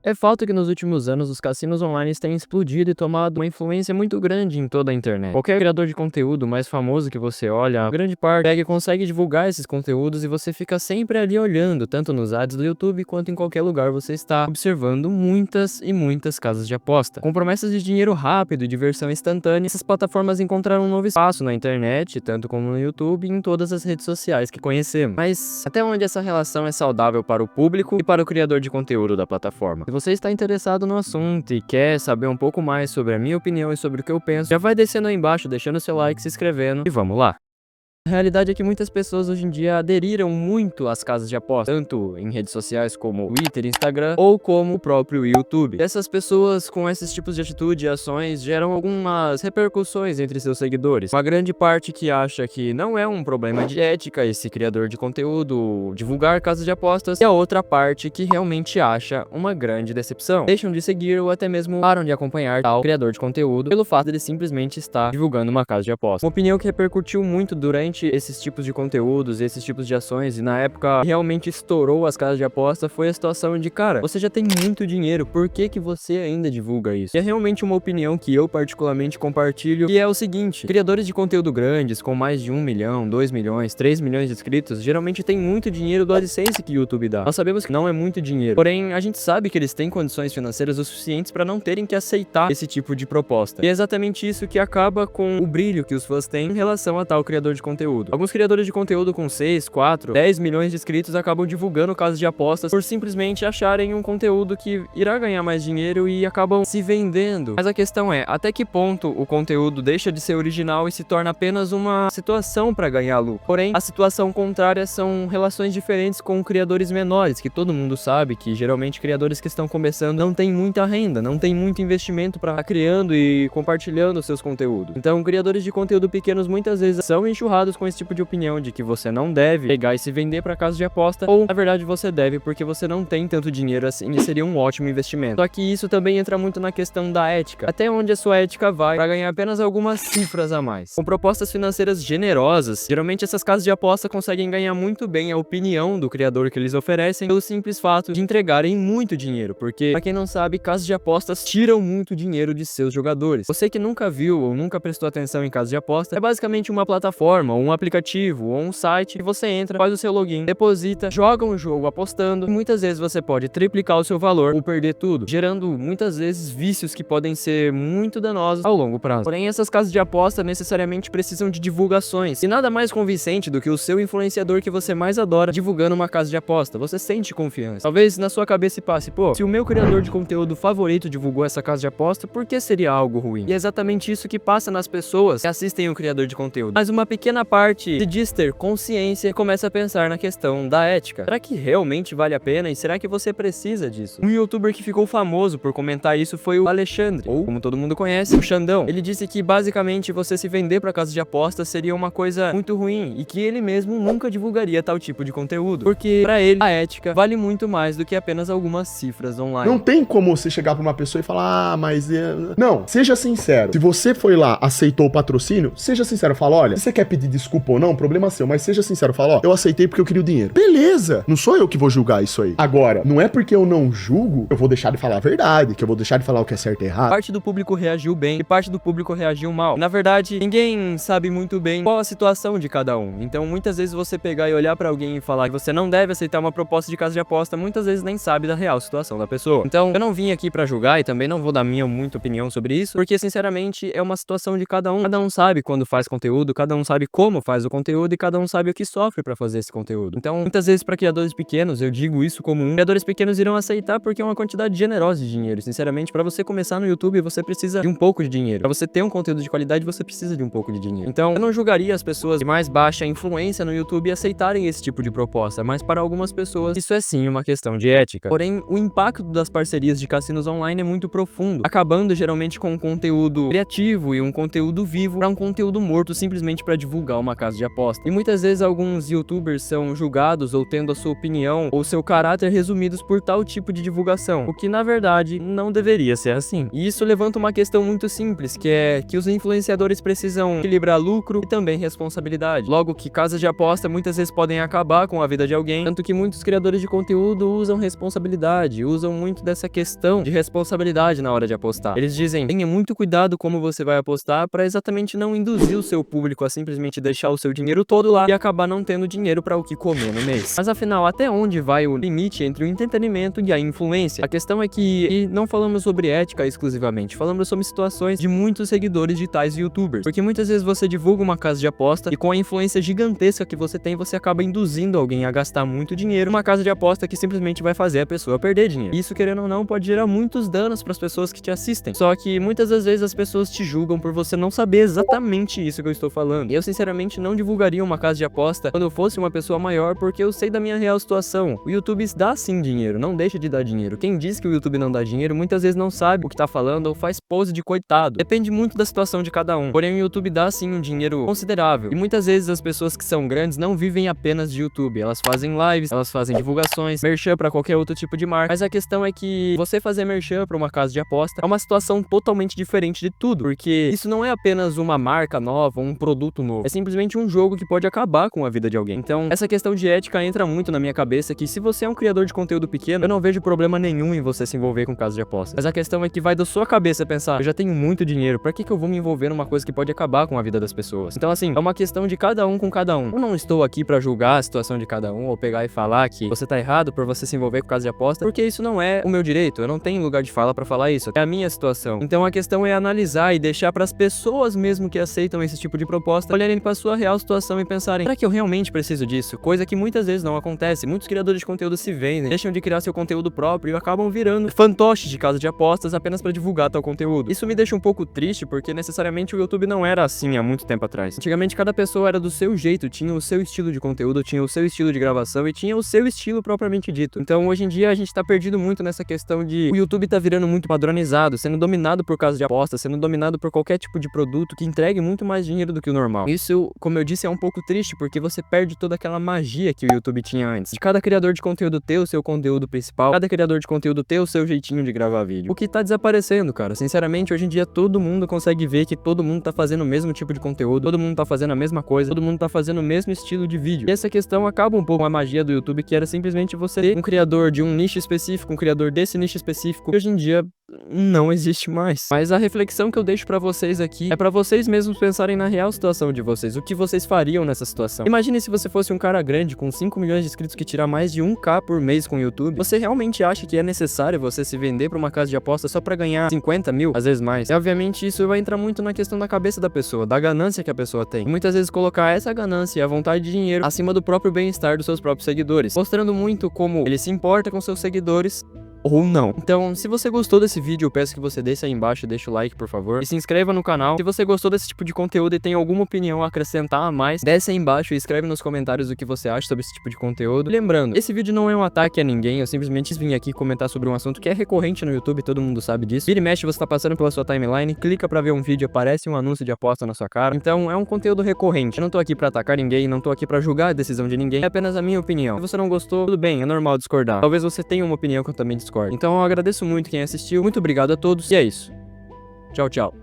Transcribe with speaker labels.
Speaker 1: É fato que nos últimos anos os cassinos online têm explodido e tomado uma influência muito grande em toda a internet. Qualquer criador de conteúdo mais famoso que você olha, a grande parte pega e consegue divulgar esses conteúdos e você fica sempre ali olhando, tanto nos ads do YouTube quanto em qualquer lugar você está observando muitas e muitas casas de aposta. Com promessas de dinheiro rápido e diversão instantânea, essas plataformas encontraram um novo espaço na internet, tanto como no YouTube e em todas as redes sociais que conhecemos. Mas até onde essa relação é saudável para o público e para o criador de conteúdo da plataforma? Se você está interessado no assunto e quer saber um pouco mais sobre a minha opinião e sobre o que eu penso, já vai descendo aí embaixo, deixando seu like, se inscrevendo e vamos lá! A realidade é que muitas pessoas hoje em dia aderiram muito às casas de aposta, tanto em redes sociais como Twitter, Instagram ou como o próprio YouTube. Essas pessoas com esses tipos de atitude e ações geram algumas repercussões entre seus seguidores. Uma grande parte que acha que não é um problema de ética esse criador de conteúdo divulgar casas de apostas, e a outra parte que realmente acha uma grande decepção. Deixam de seguir ou até mesmo param de acompanhar tal criador de conteúdo pelo fato de ele simplesmente estar divulgando uma casa de aposta. Uma opinião que repercutiu muito durante esses tipos de conteúdos, esses tipos de ações, e na época realmente estourou as casas de aposta, foi a situação de, cara, você já tem muito dinheiro, por que que você ainda divulga isso? E é realmente uma opinião que eu particularmente compartilho, e é o seguinte: criadores de conteúdo grandes, com mais de 1 milhão, 2 milhões, 3 milhões de inscritos, geralmente tem muito dinheiro do AdSense que o YouTube dá. Nós sabemos que não é muito dinheiro, porém a gente sabe que eles têm condições financeiras o suficientes para não terem que aceitar esse tipo de proposta. E é exatamente isso que acaba com o brilho que os fãs têm em relação a tal criador de conteúdo. Alguns criadores de conteúdo com 6, 4, 10 milhões de inscritos acabam divulgando casas de apostas por simplesmente acharem um conteúdo que irá ganhar mais dinheiro e acabam se vendendo. Mas a questão é, até que ponto o conteúdo deixa de ser original e se torna apenas uma situação para ganhar lucro? Porém, a situação contrária são relações diferentes com criadores menores, que todo mundo sabe que geralmente criadores que estão começando não têm muita renda, não têm muito investimento para estar criando e compartilhando seus conteúdos. Então, criadores de conteúdo pequenos muitas vezes são enxurrados com esse tipo de opinião de que você não deve pegar e se vender para casa de aposta, ou na verdade você deve porque você não tem tanto dinheiro assim e seria um ótimo investimento. Só que isso também entra muito na questão da ética, até onde a sua ética vai para ganhar apenas algumas cifras a mais. Com propostas financeiras generosas, geralmente essas casas de aposta conseguem ganhar muito bem a opinião do criador que eles oferecem pelo simples fato de entregarem muito dinheiro, porque, para quem não sabe, casas de apostas tiram muito dinheiro de seus jogadores. Você que nunca viu ou nunca prestou atenção em casas de aposta, é basicamente uma plataforma, ou um aplicativo, ou um site que você entra, faz o seu login, deposita, joga um jogo apostando, e muitas vezes você pode triplicar o seu valor ou perder tudo, gerando muitas vezes vícios que podem ser muito danosos ao longo prazo. Porém, essas casas de aposta necessariamente precisam de divulgações, e nada mais convincente do que o seu influenciador que você mais adora divulgando uma casa de aposta. Você sente confiança. Talvez na sua cabeça se passe, pô, se o meu criador de conteúdo favorito divulgou essa casa de aposta, por que seria algo ruim? E é exatamente isso que passa nas pessoas que assistem o criador de conteúdo. Mas uma pequena parte se diz ter consciência e começa a pensar na questão da ética. Será que realmente vale a pena e será que você precisa disso? Um youtuber que ficou famoso por comentar isso foi o Alexandre, ou como todo mundo conhece, o Xandão. Ele disse que basicamente você se vender para casa de apostas seria uma coisa muito ruim e que ele mesmo nunca divulgaria tal tipo de conteúdo, porque para ele a ética vale muito mais do que apenas algumas cifras online.
Speaker 2: Não tem como você chegar pra uma pessoa e falar, mas... Não, seja sincero. Se você foi lá, aceitou o patrocínio, seja sincero. Fala, olha, se você quer pedir desculpa ou não, problema seu, mas seja sincero. Fala, ó, eu aceitei porque eu queria o dinheiro. Beleza, não sou eu que vou julgar isso aí. Agora, não é porque eu não julgo, eu vou deixar de falar a verdade, que eu vou deixar de falar o que é certo e errado.
Speaker 1: Parte do público reagiu bem e parte do público reagiu mal. Na verdade, ninguém sabe muito bem qual a situação de cada um. Então, muitas vezes você pegar e olhar pra alguém e falar que você não deve aceitar uma proposta de casa de aposta, muitas vezes nem sabe da real situação da pessoa. Então, eu não vim aqui pra julgar e também não vou dar minha muita opinião sobre isso, porque sinceramente é uma situação de cada um. Cada um sabe quando faz conteúdo, cada um sabe como faz o conteúdo e cada um sabe o que sofre pra fazer esse conteúdo. Então, muitas vezes pra criadores pequenos, eu digo isso como criadores pequenos irão aceitar porque é uma quantidade generosa de dinheiro. Sinceramente, pra você começar no YouTube, você precisa de um pouco de dinheiro. Pra você ter um conteúdo de qualidade, você precisa de um pouco de dinheiro. Então, eu não julgaria as pessoas de mais baixa influência no YouTube aceitarem esse tipo de proposta, mas para algumas pessoas, isso é sim uma questão de ética. Porém, o impacto das parcerias de cassinos online é muito profundo, acabando geralmente com um conteúdo criativo e um conteúdo vivo para um conteúdo morto simplesmente para divulgar divulgar uma casa de aposta. E muitas vezes alguns youtubers são julgados ou tendo a sua opinião ou seu caráter resumidos por tal tipo de divulgação, o que na verdade não deveria ser assim. E isso levanta uma questão muito simples, que é que os influenciadores precisam equilibrar lucro e também responsabilidade. Logo que casas de aposta muitas vezes podem acabar com a vida de alguém, tanto que muitos criadores de conteúdo usam responsabilidade, usam muito dessa questão de responsabilidade na hora de apostar. Eles dizem, tenha muito cuidado como você vai apostar para exatamente não induzir o seu público a simplesmente deixar o seu dinheiro todo lá e acabar não tendo dinheiro para o que comer no mês. Mas afinal, até onde vai o limite entre o entretenimento e a influência? A questão é que não falamos sobre ética exclusivamente, falamos sobre situações de muitos seguidores de tais youtubers, porque muitas vezes você divulga uma casa de aposta e com a influência gigantesca que você tem, você acaba induzindo alguém a gastar muito dinheiro numa casa de aposta que simplesmente vai fazer a pessoa perder dinheiro. Isso, querendo ou não, pode gerar muitos danos para as pessoas que te assistem. Só que muitas das vezes as pessoas te julgam por você não saber exatamente isso que eu estou falando. E eu sinceramente não divulgaria uma casa de aposta quando eu fosse uma pessoa maior, porque eu sei da minha real situação. O YouTube dá sim dinheiro, não deixa de dar dinheiro. Quem diz que o YouTube não dá dinheiro, muitas vezes não sabe o que tá falando ou faz pose de coitado. Depende muito da situação de cada um. Porém, o YouTube dá sim um dinheiro considerável. E muitas vezes as pessoas que são grandes não vivem apenas de YouTube. Elas fazem lives, elas fazem divulgações, merchan pra qualquer outro tipo de marca. Mas a questão é que você fazer merchan pra uma casa de aposta é uma situação totalmente diferente de tudo. Porque isso não é apenas uma marca nova, um produto novo. É simplesmente um jogo que pode acabar com a vida de alguém. Então, essa questão de ética entra muito na minha cabeça, que se você é um criador de conteúdo pequeno, eu não vejo problema nenhum em você se envolver com casa de aposta. Mas a questão é que vai da sua cabeça pensar, eu já tenho muito dinheiro, pra que eu vou me envolver numa coisa que pode acabar com a vida das pessoas? Então assim, é uma questão de cada um com cada um. Eu não estou aqui pra julgar a situação de cada um, ou pegar e falar que você tá errado por você se envolver com casa de aposta, porque isso não é o meu direito, eu não tenho lugar de fala pra falar isso, é a minha situação. Então a questão é analisar e deixar pras pessoas mesmo que aceitam esse tipo de proposta, olharem pra sua real situação e pensarem, será que eu realmente preciso disso? Coisa que muitas vezes não acontece. Muitos criadores de conteúdo se vendem, deixam de criar seu conteúdo próprio e acabam virando fantoches de casa de apostas apenas pra divulgar tal conteúdo. Isso me deixa um pouco triste, porque necessariamente o YouTube não era assim há muito tempo atrás. Antigamente cada pessoa era do seu jeito, tinha o seu estilo de conteúdo, tinha o seu estilo de gravação e tinha o seu estilo propriamente dito. Então hoje em dia a gente tá perdido muito nessa questão de o YouTube tá virando muito padronizado, sendo dominado por casa de apostas, sendo dominado por qualquer tipo de produto que entregue muito mais dinheiro do que o normal. Isso, como eu disse, é um pouco triste, porque você perde toda aquela magia que o YouTube tinha antes. De cada criador de conteúdo ter o seu conteúdo principal, cada criador de conteúdo ter o seu jeitinho de gravar vídeo. O que tá desaparecendo, cara. Sinceramente, hoje em dia todo mundo consegue ver que todo mundo tá fazendo o mesmo tipo de conteúdo, todo mundo tá fazendo a mesma coisa, todo mundo tá fazendo o mesmo estilo de vídeo. E essa questão acaba um pouco com a magia do YouTube, que era simplesmente você ter um criador de um nicho específico, um criador desse nicho específico, que hoje em dia não existe mais. Mas a reflexão que eu deixo pra vocês aqui é pra vocês mesmos pensarem na real situação de vocês, o que vocês fariam nessa situação. Imagine se você fosse um cara grande com 5 milhões de inscritos que tira mais de 1k por mês com o YouTube. Você realmente acha que é necessário você se vender pra uma casa de aposta só pra ganhar 50 mil, às vezes mais? E obviamente isso vai entrar muito na questão da cabeça da pessoa, da ganância que a pessoa tem. E muitas vezes colocar essa ganância e a vontade de dinheiro acima do próprio bem-estar dos seus próprios seguidores, mostrando muito como ele se importa com seus seguidores ou não. Então, se você gostou desse vídeo, eu peço que você desça aí embaixo, deixa o like, por favor, e se inscreva no canal. Se você gostou desse tipo de conteúdo e tem alguma opinião a acrescentar a mais, desce aí embaixo e escreve nos comentários o que você acha sobre esse tipo de conteúdo. E lembrando, esse vídeo não é um ataque a ninguém, eu simplesmente vim aqui comentar sobre um assunto que é recorrente no YouTube, todo mundo sabe disso. Vira e mexe, você tá passando pela sua timeline, clica pra ver um vídeo, aparece um anúncio de aposta na sua cara. Então, é um conteúdo recorrente. Eu não tô aqui pra atacar ninguém, não tô aqui pra julgar a decisão de ninguém, é apenas a minha opinião. Se você não gostou, tudo bem, é normal discordar. Talvez você tenha uma opinião que eu também discordo. Então, eu agradeço muito quem assistiu, muito obrigado a todos, e é isso. Tchau, tchau.